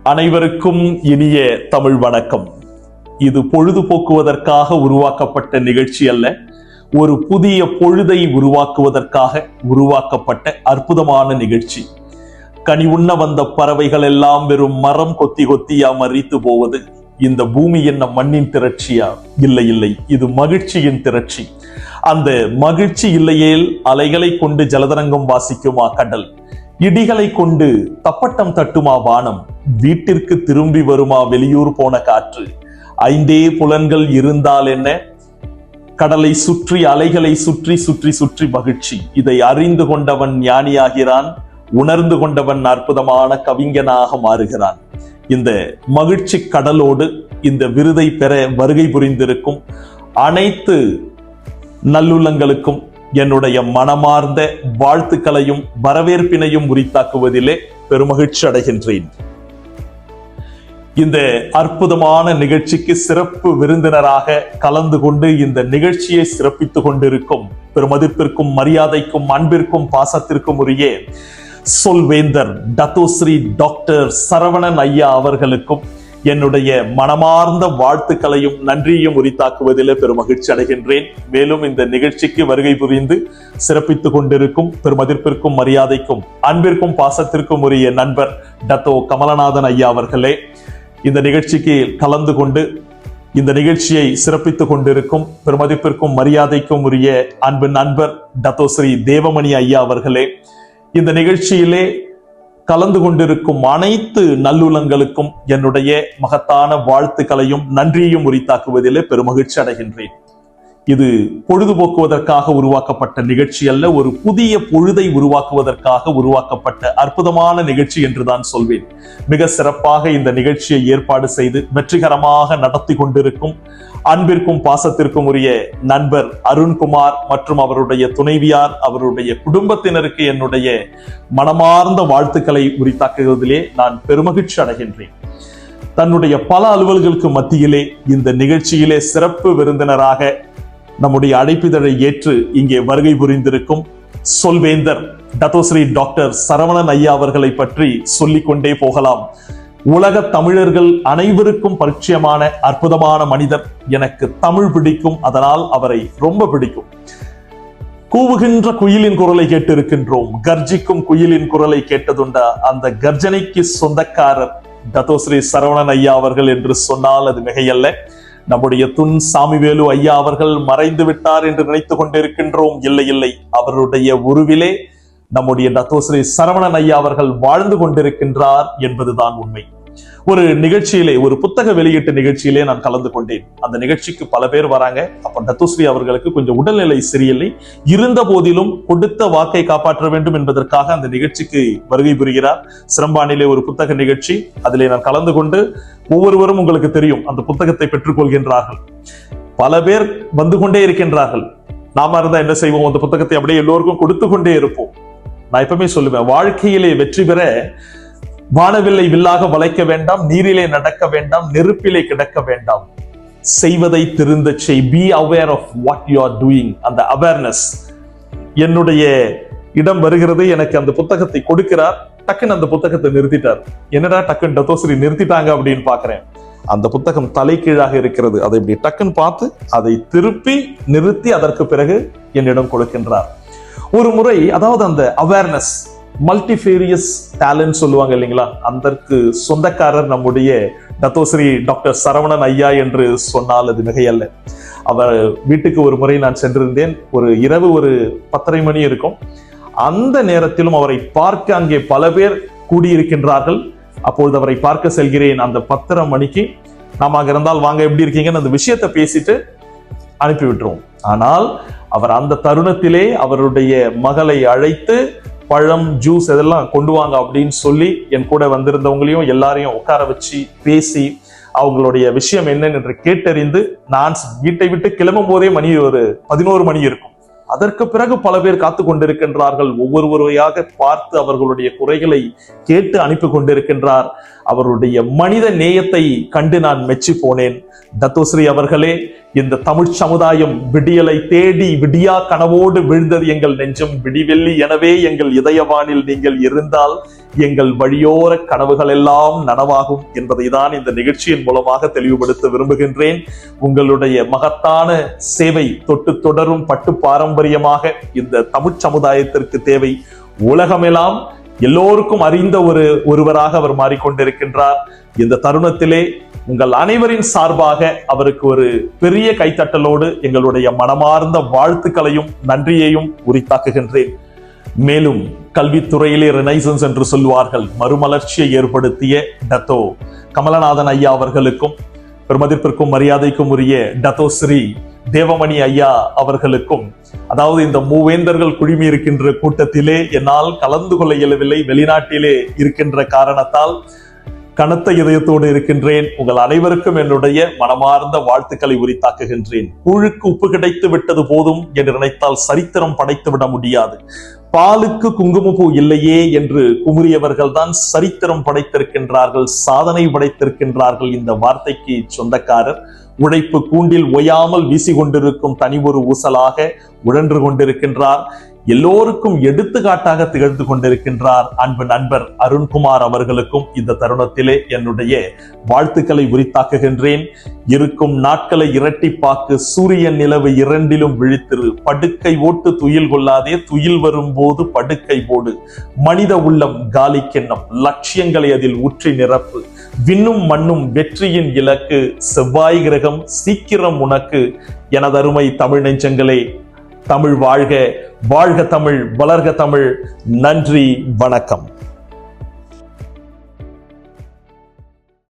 அனைவருக்கும் இனிய தமிழ் வணக்கம். இது பொழுதுபோக்குவதற்காக உருவாக்கப்பட்ட நிகழ்ச்சி அல்ல, ஒரு புதிய பொழுதை உருவாக்குவதற்காக உருவாக்கப்பட்ட அற்புதமான நிகழ்ச்சி. கனி உண்ண வந்த பறவைகள் எல்லாம் வெறும் மரம் கொத்தி கொத்தியா மறித்து போவது இந்த பூமி என்ன மண்ணின் திரட்சியா? இல்லை இல்லை, இது மகிழ்ச்சியின் திரட்சி. அந்த மகிழ்ச்சி இல்லையேல் அலைகளை கொண்டு ஜலதரங்கம் வாசிக்குமா கடல்? இடிகளை கொண்டு தப்பட்டம் தட்டுமா வானம்? வீட்டிற்கு திரும்பி வருமா வெளியூர் போன காற்று? ஐந்தே புலன்கள் இருந்தால் என்ன? கடலை சுற்றி அலைகளை சுற்றி சுற்றி சுற்றி மகிழ்ச்சி. இதை அறிந்து கொண்டவன் ஞானியாகிறான், உணர்ந்து கொண்டவன் அற்புதமான கவிஞனாக மாறுகிறான். இந்த மகிழ்ச்சி கடலோடு இந்த விருதை பெற வருகை புரிந்திருக்கும் அனைத்து நல்லுள்ளங்களுக்கும் என்னுடைய மனமார்ந்த வாழ்த்துக்களையும் வரவேற்பினையும் உரித்தாக்குவதிலே பெருமகிழ்ச்சி அடைகின்றேன். இந்த அற்புதமான நிகழ்ச்சிக்கு சிறப்பு விருந்தினராக கலந்து கொண்டு இந்த நிகழ்ச்சியை சிறப்பித்துக் கொண்டிருக்கும் பெருமதிப்பிற்கும் மரியாதைக்கும் அன்பிற்கும் பாசத்திற்கும் உரிய சொல்வேந்தர் டத்தோஸ்ரீ டாக்டர் சரவணன் ஐயா அவர்களுக்கும் என்னுடைய மனமார்ந்த வாழ்த்துக்களையும் நன்றியையும் உரித்தாக்குவதிலே பெருமகிழ்ச்சி அடைகின்றேன். மேலும் இந்த நிகழ்ச்சிக்கு வருகை புரிந்து சிறப்பித்துக் கொண்டிருக்கும் பெருமதிப்பிற்கும் மரியாதைக்கும் அன்பிற்கும் பாசத்திற்கும் உரிய நண்பர் டத்தோ கமலநாதன் ஐயா அவர்களே, இந்த நிகழ்ச்சிக்கு கலந்து கொண்டு இந்த நிகழ்ச்சியை சிறப்பித்துக் கொண்டிருக்கும் பெருமதிப்பிற்கும் மரியாதைக்கும் உரிய அன்பு நண்பர் டத்தோஸ்ரீ தேவமணி ஐயா அவர்களே, இந்த நிகழ்ச்சியிலே கலந்து கொண்டிருக்கும் அனைத்து நல்லுள்ளங்களுக்கும் என்னுடைய மகத்தான வாழ்த்துக்களையும் நன்றியையும் உரித்தாக்குவதிலே பெருமகிழ்ச்சி அடைகின்றேன். இது பொழுதுபோக்குவதற்காக உருவாக்கப்பட்ட நிகழ்ச்சி அல்ல, ஒரு புதிய பொழுதை உருவாக்குவதற்காக உருவாக்கப்பட்ட அற்புதமான நிகழ்ச்சி என்றுதான் சொல்வேன். மிக சிறப்பாக இந்த நிகழ்ச்சியை ஏற்பாடு செய்து வெற்றிகரமாக நடத்தி கொண்டிருக்கும் அன்பிற்கும் பாசத்திற்கும் உரிய நண்பர் அருண்குமார் மற்றும் அவருடைய துணைவியார், அவருடைய குடும்பத்தினருக்கு என்னுடைய மனமார்ந்த வாழ்த்துக்களை உரித்தாக்குவதிலே நான் பெருமகிழ்ச்சி அடைகின்றேன். தன்னுடைய பல அலுவல்களுக்கு மத்தியிலே இந்த நிகழ்ச்சியிலே சிறப்பு விருந்தினராக நம்முடைய அழைப்பிதழை ஏற்று இங்கே வருகை புரிந்திருக்கும் சொல்வேந்தர் டத்தோஸ்ரீ டாக்டர் சரவணன் ஐயா அவர்களை பற்றி சொல்லிக்கொண்டே போகலாம். உலக தமிழர்கள் அனைவருக்கும் பரிச்சயமான அற்புதமான மனிதர். எனக்கு தமிழ் பிடிக்கும், அதனால் அவரை ரொம்ப பிடிக்கும். கூவுகின்ற குயிலின் குரலை கேட்டு இருக்கின்றோம், கர்ஜிக்கும் குயிலின் குரலை கேட்டதுண்டா? அந்த கர்ஜனைக்கு சொந்தக்காரர் டத்தோஸ்ரீ சரவணன் ஐயா அவர்கள் என்று சொன்னால் அது மிகையல்ல. நம்முடைய துன் சாமிவேலு ஐயா அவர்கள் மறைந்து விட்டார் என்று நினைத்துக் கொண்டிருக்கின்றோம். இல்லை இல்லை, அவருடைய உருவிலே நம்முடைய டத்தோஸ்ரீ சரவணன் ஐயா அவர்கள் வாழ்ந்து கொண்டிருக்கின்றார் என்பதுதான் உண்மை. ஒரு நிகழ்ச்சியிலே, ஒரு புத்தக வெளியீட்டு நிகழ்ச்சியிலே நான் கலந்து கொண்டேன். அந்த நிகழ்ச்சிக்கு பல பேர் வராங்க. அப்ப டத்தோஸ்ரீ அவர்களுக்கு கொஞ்சம் உடல்நிலை சரியில்லை. இருந்த போதிலும் கொடுத்த வாக்கை காப்பாற்ற வேண்டும் என்பதற்காக அந்த நிகழ்ச்சிக்கு வருகை புரிகிறார். சிரம்பானிலே ஒரு புத்தக நிகழ்ச்சி, அதிலே நான் கலந்து கொண்டு ஒவ்வொருவரும் உங்களுக்கு தெரியும் அந்த புத்தகத்தை பெற்றுக் கொள்கின்றார்கள். பல பேர் வந்து கொண்டே இருக்கின்றார்கள். நாம இருந்தா என்ன செய்வோம்? அந்த புத்தகத்தை அப்படியே எல்லோருக்கும் கொடுத்து கொண்டே இருப்போம். நான் எப்பவுமே சொல்லுவேன், வாழ்க்கையிலே வெற்றி பெற வானவில்லை வில்லாக வளைக்க வேண்டாம், நீரிலே நடக்க வேண்டாம், நெருப்பிலே கிடக்க வேண்டாம், செய்வதை திருந்த செய். Be aware of what you are doing. அந்த அவேர்னஸ் என்னுடைய இடம் வருகிறது. எனக்கு அந்த புத்தகத்தை கொடுக்கிறார். டக்குன்னு அந்த புத்தகத்தை நிறுத்திட்டார். என்னடா டக்குன்னு டத்தோஸ்ரீ நிறுத்திட்டாங்க அப்படின்னு பாக்குறேன். அந்த புத்தகம் தலைகீழாக இருக்கிறது. அதை இப்படி டக்குன்னு பார்த்து அதை திருப்பி நிறுத்தி அதற்கு பிறகு என்னிடம் கொடுக்கின்றார். ஒரு முறை, அதாவது அந்த அவேர்னஸ், மல்டிஃபேரியஸ் டேலண்ட் சொல்லுவாங்க இல்லைங்களா, அதற்கு சொந்தக்காரர் நம்முடைய டத்தோஸ்ரீ டாக்டர் சரவணன் ஐயா என்று சொன்னால் அது மிகையல்ல. அவர் வீட்டுக்கு ஒரு முறை நான் சென்றிருந்தேன். ஒரு இரவு ஒரு 10:30 மணி இருக்கும். அந்த நேரத்திலும் அவரை பார்க்க அங்கே பல பேர் கூடியிருக்கின்றார்கள். அப்பொழுது அவரை பார்க்க செல்கிறேன். அந்த 10:30 மணிக்கு நாம அங்க இருந்தால் வாங்க எப்படி இருக்கீங்கன்னு அந்த விஷயத்தை பேசிட்டு அனுப்பி விட்டுருவோம். ஆனால் அவர் அந்த தருணத்திலே அவருடைய மகளை அழைத்து பழம், ஜூஸ் இதெல்லாம் கொண்டு வாங்க அப்படின்னு சொல்லி என் கூட வந்திருந்தவங்களையும் எல்லாரையும் உட்கார வச்சு பேசி அவங்களுடைய விஷயம் என்னன்னு என்று கேட்டறிந்து, நான் வீட்டை விட்டு கிளம்பும் போதே மணி ஒரு 11 மணி இருக்கும். அதற்கு பிறகு பல பேர் காத்து கொண்டிருக்கின்றார்கள். ஒவ்வொருவரையாக பார்த்து அவர்களுடைய குறைகளை கேட்டு அனுப்பி கொண்டிருக்கின்றார். அவருடைய மனித நேயத்தை கண்டு நான் மெச்சி போனேன். டத்தோஸ்ரீ அவர்களே, இந்த தமிழ் சமுதாயம் விடியலை தேடி விடியா கனவோடு விழுந்தது எங்கள் நெஞ்சம் விடிவெள்ளி. எனவே எங்கள் இதயவானில் நீங்கள் இருந்தால் எங்கள் வழியோர கனவுகள் எல்லாம் நனவாகும் என்பதை தான் இந்த நிகழ்ச்சியின் மூலமாக தெளிவுபடுத்த விரும்புகின்றேன். உங்களுடைய மகத்தான சேவை தொட்டு தொடரும் பட்டு பாரம்பரியமாக இந்த தமிழ் சமுதாயத்திற்கு தேவை. உலகமெல்லாம் எல்லோருக்கும் அறிந்த ஒருவராக அவர் மாறிக்கொண்டிருக்கின்றார். இந்த தருணத்திலே உங்கள் அனைவரின் சார்பாக அவருக்கு ஒரு பெரிய கைத்தட்டலோடு எங்களுடைய மனமார்ந்த வாழ்த்துக்களையும் நன்றியையும் உரித்தாக்குகின்றேன். மேலும் கல்வித்துறையிலே ரெனைசன்ஸ் என்று சொல்வார்கள், மறுமலர்ச்சியை ஏற்படுத்திய டத்தோ கமலநாதன் ஐயா அவர்களுக்கும், பெருமதிப்பிற்கும் மரியாதைக்கும் உரிய டத்தோ ஸ்ரீ தேவமணி ஐயா அவர்களுக்கும், அதாவது இந்த மூவேந்தர்கள் குழுமி இருக்கின்ற கூட்டத்திலே என்னால் கலந்து கொள்ள இயலவில்லை, வெளிநாட்டிலே இருக்கின்ற காரணத்தால் கனத்த இதயத்தோடு இருக்கின்றேன். உங்கள் அனைவருக்கும் என்னுடைய மனமார்ந்த வாழ்த்துக்களை உரித்தாக்குகின்றேன். கூழுக்கு உப்பு கிடைத்து விட்டது போதும் என்று நினைத்தால் சரித்திரம் படைத்து விட முடியாது. பாலுக்கு குங்குமப்பூ இல்லையே என்று குமுறியவர்கள் தான் சரித்திரம் படைத்திருக்கின்றார்கள், சாதனை படைத்திருக்கின்றார்கள். இந்த வார்த்தைக்கு சொந்தக்காரர். உழைப்பு கூண்டில் ஓயாமல் வீசி கொண்டிருக்கும் தனி ஒரு ஊசலாக உழன்று கொண்டிருக்கின்றார். எல்லோருக்கும் எடுத்துக்காட்டாக திகழ்ந்து கொண்டிருக்கின்றார். அன்பு நண்பர் அருண்குமார் அவர்களுக்கும் இந்த தருணத்திலே என்னுடைய வாழ்த்துக்களை உரித்தாக்குகின்றேன். இருக்கும் நாட்களை இரட்டிப்பாக்கு, சூரியன் நிலவு இரண்டிலும் விழித்திரு, படுக்கை ஓட்டு துயில் கொள்ளாதே, துயில் வரும்போது படுக்கை போடு, மனித உள்ளம் காலி கிண்ணம், லட்சியங்களை அதில் ஊற்றி நிரப்பு, விண்ணும் மண்ணும் வெற்றியின் இலக்கு, செவ்வாய் கிரகம் சீக்கிரம் உனக்கு. எனதருமை தமிழ் நெஞ்சங்களே, தமிழ் வாழ்க, வாழ்க தமிழ், வளர்க தமிழ். நன்றி, வணக்கம்.